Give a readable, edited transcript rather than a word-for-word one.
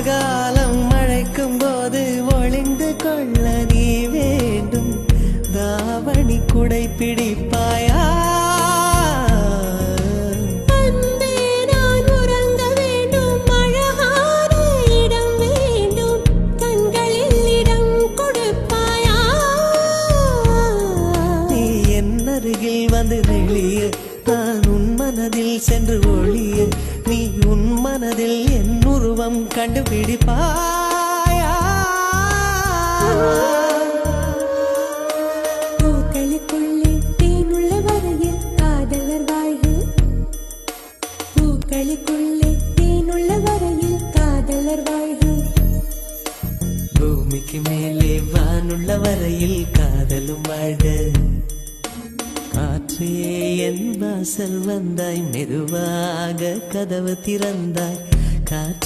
கார்காலம் மழைக்கும் போது ஒளிந்து கொள்ள நீ வேண்டும். தாவணி குடை பிடிப்பாயா? வந்து நெளிய நான் உன் மனதில் சென்று ஒளிய நீ உன் மனதில் என் உருவம் கண்டுபிடிப்பாயா? பூக்களுக்குள்ளே தேனுள்ள வரையில் காதலர் வாழ்வு. பூக்களுக்குள்ளே தேனுள்ள வரையில் காதலர் வாழ்வு. பூமிக்கு மேலே வானுள்ள வரையில் காதலும் வாழ்க. காற்றே என் வாசல் வந்தாய், மெதுவாக கதவு திறந்தாய். காற்று